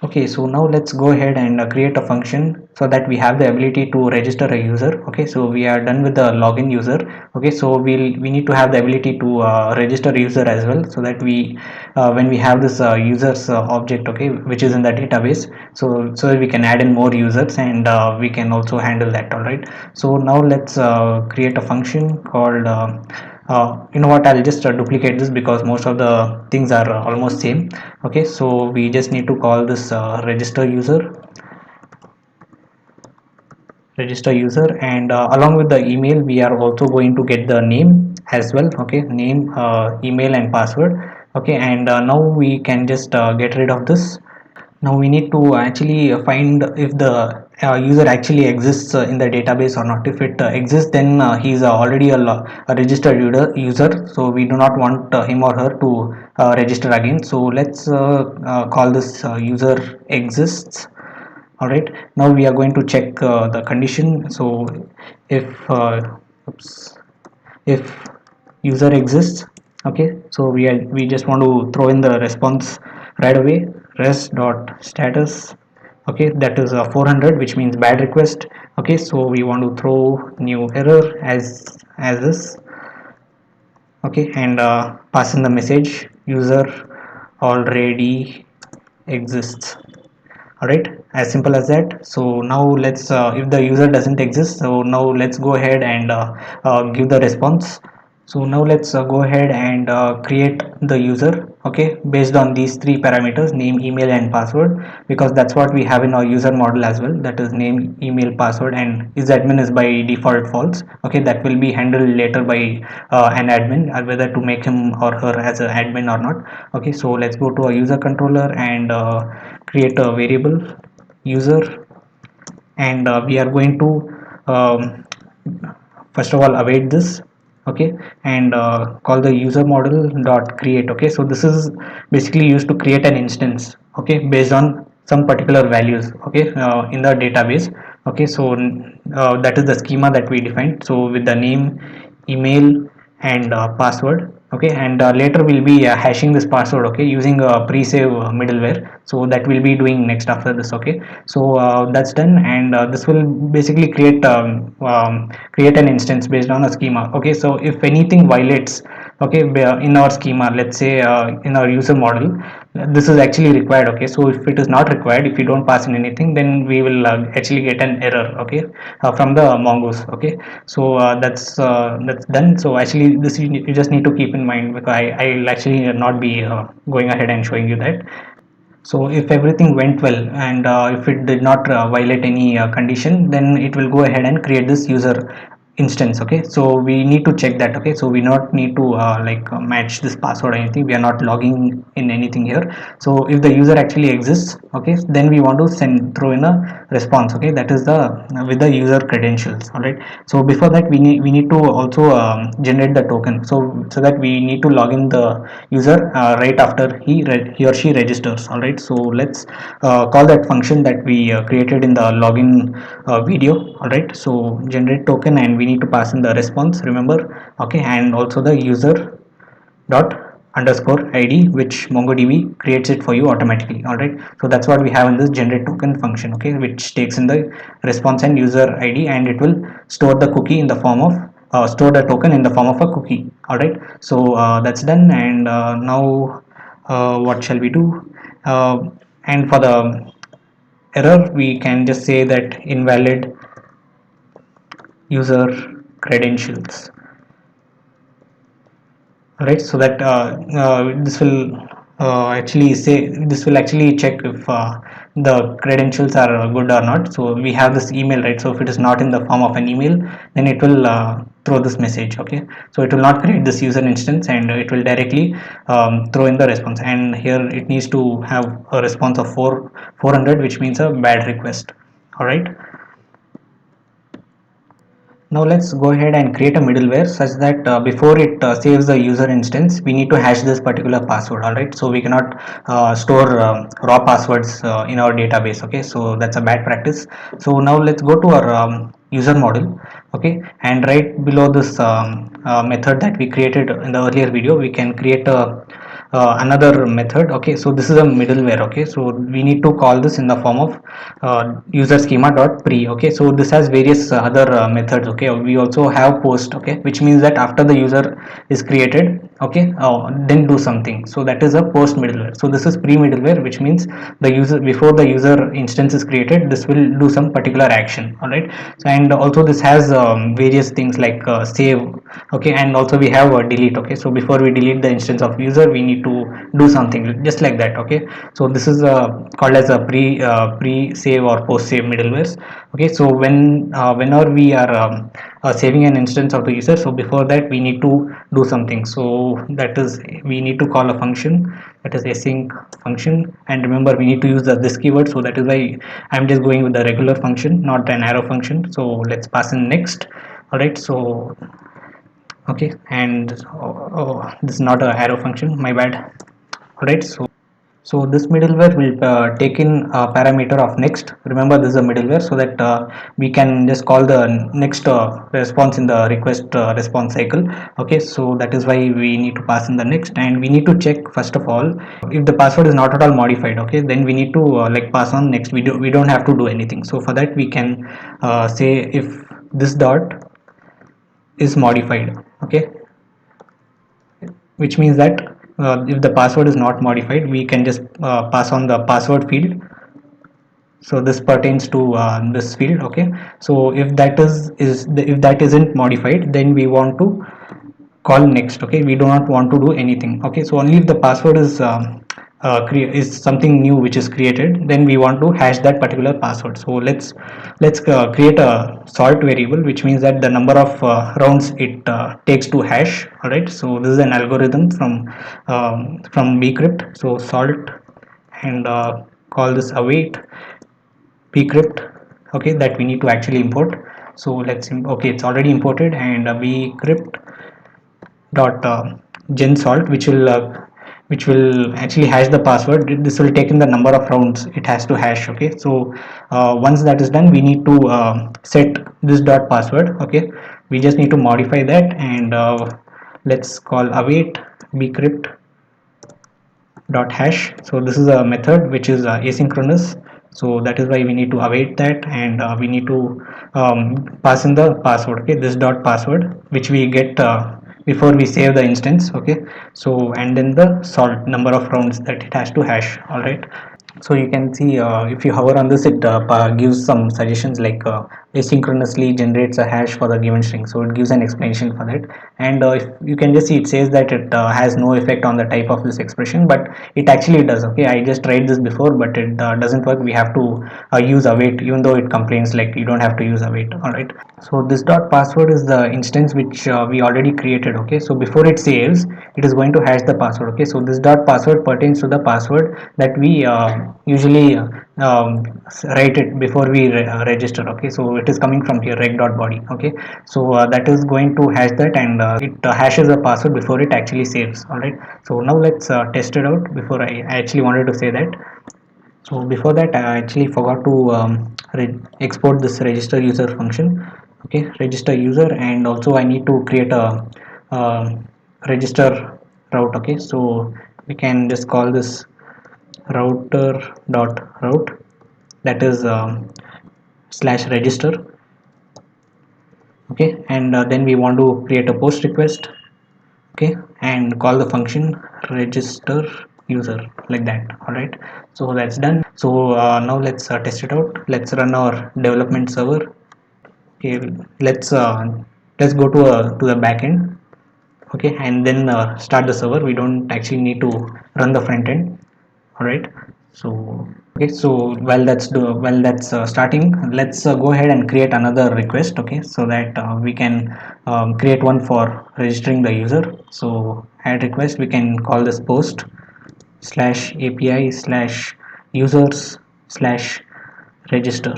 Okay, so now let's go ahead and create a function so that we have the ability to register a user. Okay, so we are done with the login user. Okay, so we need to have the ability to register user as well, so that we when we have this users object, okay, which is in the database, so that we can add in more users, and we can also handle that. All right, so now let's create a function called you know what, I'll just duplicate this because most of the things are almost same. Okay, so we just need to call this register user, and along with the email we are also going to get the name as well. Okay, name, email and password. Okay, and now we can just get rid of this. Now we need to actually find if the user actually exists in the database or not. If it exists, then he's already a registered user, so we do not want him or her to register again. So let's call this user exists. All right, now we are going to check the condition. So if oops, if user exists, okay, so we just want to throw in the response right away. Res dot status, okay, that is 400, which means bad request. Okay, so we want to throw new error as this. Okay, and pass in the message user already exists. All right, as simple as that. So now let's if the user doesn't exist, so now let's go ahead and give the response. So now let's go ahead and create the user, okay, based on these three parameters: name, email and password, because that's what we have in our user model as well, that is name, email, password, and is admin is by default false. Okay, that will be handled later by an admin, whether to make him or her as an admin or not. Okay, so let's go to a user controller and create a variable user, and we are going to um, first of all await this. Okay, and call the user model dot create. Okay, so this is basically used to create an instance, okay, based on some particular values, okay, in the database. Okay, so that is the schema that we defined, so with the name, email and password. Okay, and later we'll be hashing this password, okay, using a pre-save middleware, so that will be doing next after this. Okay, so that's done, and this will basically create an instance based on a schema. Okay, so if anything violates, okay, in our schema, let's say in our user model, this is actually required. Okay, so if it is not required, if you don't pass in anything, then we will actually get an error, okay, from the mongoose. Okay, so that's done. So actually this you just need to keep in mind, because I'll actually not be going ahead and showing you that. So if everything went well, and if it did not violate any condition, then it will go ahead and create this user instance. Okay, so we need to check that. Okay, so we not need to match this password or anything. We are not logging in anything here. So if the user actually exists, okay, then we want to throw in a response. Okay, that is the with the user credentials. All right, so before that we need to also generate the token, so that we need to log in the user right after he or she registers. All right, so let's call that function that we created in the login video. All right, so generate token, and we need to pass in the response, remember. Okay, and also the user dot underscore id, which MongoDB creates it for you automatically. All right, so that's what we have in this generate token function, okay, which takes in the response and user id, and it will store the cookie in the form of store the token in the form of a cookie. All right, so that's done, and now what shall we do? And for the error, we can just say that invalid user credentials. Right, so that this will actually say, this will actually check if the credentials are good or not. So we have this email, right? So if it is not in the form of an email, then it will throw this message. Okay, so it will not create this user instance, and it will directly throw in the response, and here it needs to have a response of 400, which means a bad request. All right, now let's go ahead and create a middleware such that before it saves the user instance, we need to hash this particular password. All right, so we cannot store raw passwords in our database. Okay, so that's a bad practice. So now let's go to our user model. Okay, and right below this method that we created in the earlier video, we can create a another method. Okay, so this is a middleware. Okay, so we need to call this in the form of user schema dot pre. Okay, so this has various other methods. Okay, we also have post. Okay, which means that after the user is created, okay, then do something. So that is a post middleware. So this is pre middleware, which means the user, before the user instance is created, this will do some particular action. All right, so, and also this has various things like save. Okay, and also we have delete. Okay, so before we delete the instance of user, we need to do something just like that. Okay, so this is called as a pre save or post save middlewares. Okay, so whenever we are saving an instance of the user, so before that we need to do something. So that is, we need to call a function, that is async function. And remember, we need to use this keyword, so that is why I'm just going with the regular function, not an arrow function. So let's pass in next. All right, so okay, and this is not a arrow function, my bad. All right, so this middleware will take in a parameter of next. Remember, this is a middleware, so that we can just call the next response in the request response cycle. Okay, so that is why we need to pass in the next, and we need to check first of all if the password is not at all modified. Okay, then we need to like pass on next. We don't have to do anything. So for that we can say if this dot is modified. Okay, which means that if the password is not modified, we can just pass on the password field. So this pertains to this field. Okay, so if that if that isn't modified, then we want to call next. Okay, we do not want to do anything. Okay, so only if the password is is something new which is created, then we want to hash that particular password. So let's create a salt variable, which means that the number of rounds it takes to hash. All right, so this is an algorithm from bcrypt. So salt, and call this await bcrypt. Okay, that we need to actually import. So okay, it's already imported. And bcrypt dot gen salt, which will actually hash the password. This will take in the number of rounds it has to hash. Okay, so once that is done, we need to set this dot password. Okay, we just need to modify that. And let's call await bcrypt dot hash. So this is a method which is asynchronous. So that is why we need to await that. And we need to pass in the password. Okay, this dot password, which we get before we save the instance. Okay, so and then the salt number of rounds that it has to hash. All right, so you can see if you hover on this, it gives some suggestions like asynchronously generates a hash for the given string. So it gives an explanation for that. And if you can just see, it says that it has no effect on the type of this expression, but it actually does. Okay, I just tried this before, but it doesn't work. We have to use await, even though it complains like you don't have to use await. All right, so this dot password is the instance which we already created. Okay, so before it saves, it is going to hash the password. Okay, so this dot password pertains to the password that we usually write it before we register. Okay, so it is coming from here, reg dot body. Okay, so that is going to hash that. And it hashes the password before it actually saves. All right, so now let's test it out. Before I actually wanted to say that, so before that I actually forgot to export this register user function. Okay, register user. And also I need to create a register route. Okay, so we can just call this router dot route, that is slash register. Okay, and then we want to create a post request. Okay, and call the function register user, like that. All right, so that's done. So now let's test it out. Let's run our development server. Okay, let's go to the backend. Okay, and then start the server. We don't actually need to run the front end. All right, so okay, so while that's starting, let's go ahead and create another request. Okay, so that we can create one for registering the user. So add request, we can call this post slash api slash users slash register.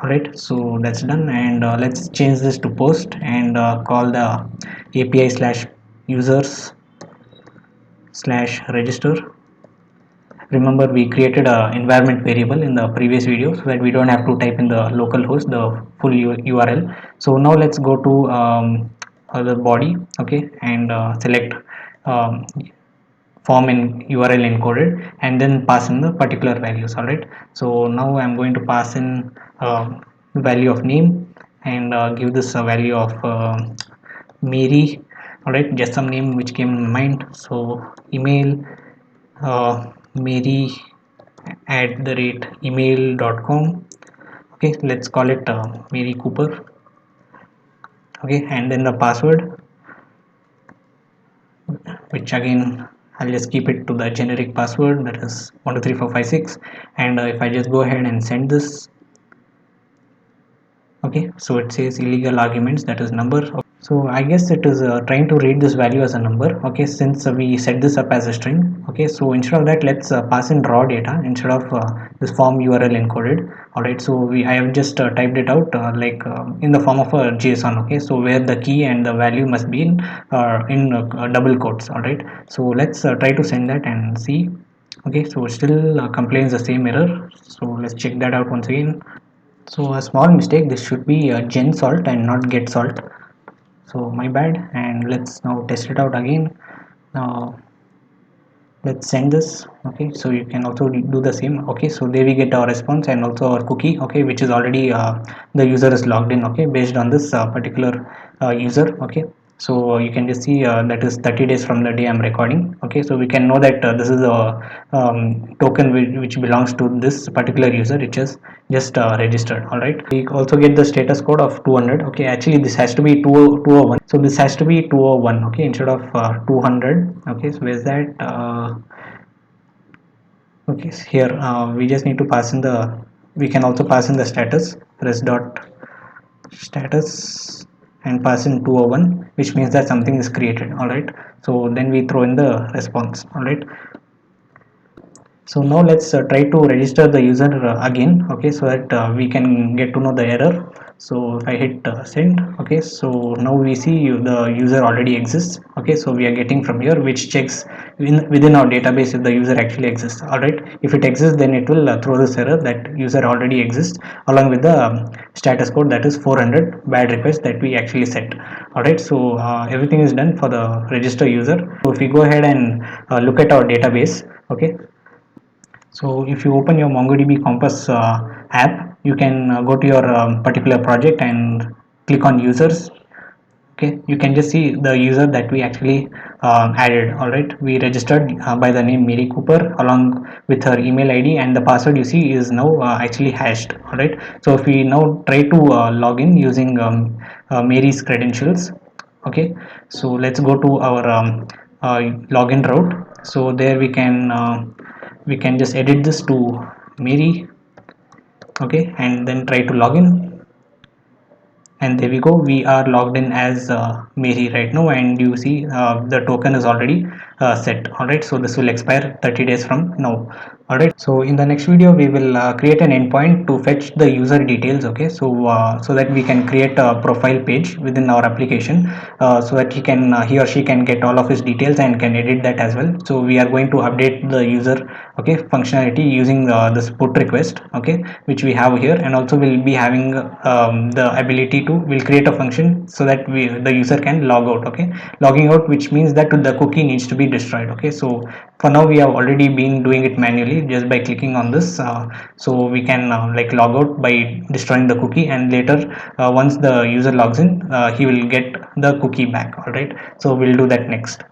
All right, so that's done. And let's change this to post. And call the api slash users slash register. Remember, we created a environment variable in the previous video, so that we don't have to type in the local host the full url. So now let's go to the body. Okay, and select form in URL encoded, and then pass in the particular values. All right, so now I'm going to pass in value of name, and give this a value of Mary. All right, just some name which came in mind. So email, Mary at the rate email.com. Okay, let's call it Mary Cooper. Okay, and then the password, which again I'll just keep it to the generic password, that is 123456. And if I just go ahead and send this, okay, so it says illegal arguments, that is number. So I guess it is trying to read this value as a number. Okay, since we set this up as a string. Okay, so instead of that, let's pass in raw data instead of this form URL encoded. All right, so I have just typed it out in the form of a JSON. Okay, so where the key and the value must be in double quotes. All right, so let's try to send that and see. Okay, so it still complains the same error, so let's check that out once again. So a small mistake, this should be gen salt and not get salt, so my bad. And let's now test it out again. Now let's send this. Okay, so you can also do the same. Okay, so there we get our response and also our cookie. Okay, which is already the user is logged in. Okay, based on this particular user. Okay, so you can just see that is 30 days from the day I'm recording. Okay, so we can know that this is a token which belongs to this particular user, which is just registered. All right, we also get the status code of 200. Okay, actually this has to be 201, so this has to be 201. Okay, instead of 200. Okay, so where's that okay, so here we just need to pass in the, we can also pass in the status, res dot status, and pass in 201, which means that something is created. All right, so then we throw in the response. All right, so now let's try to register the user again. Okay, so that we can get to know the error. So if I hit send, okay, so now we see the user already exists. Okay, so we are getting from here, which checks within our database if the user actually exists. All right, if it exists, then it will throw this error that user already exists, along with the status code, that is 400 bad request that we actually set. All right, so everything is done for the register user. So if we go ahead and look at our database. Okay, so if you open your MongoDB Compass app, you can go to your particular project and click on users. Okay, you can just see the user that we actually added. All right, we registered by the name Mary Cooper along with her email ID, and the password you see is now actually hashed. All right, so if we now try to log in using Mary's credentials. Okay, so let's go to our login route. So there we can just edit this to Mary. Okay, and then try to log in, and there we go, we are logged in as Mary right now, and you see the token is already set. All right, so this will expire 30 days from now. All right, so in the next video we will create an endpoint to fetch the user details. Okay, so so that we can create a profile page within our application, so that he or she can get all of his details and can edit that as well. So we are going to update the user, okay, functionality using this put request, okay, which we have here. And also we'll be having the ability to, we'll create a function so that the user can log out. Okay, logging out, which means that the cookie needs to be destroyed. Okay, so for now we have already been doing it manually just by clicking on this, so we can log out by destroying the cookie, and later once the user logs in, he will get the cookie back. All right, so we'll do that next.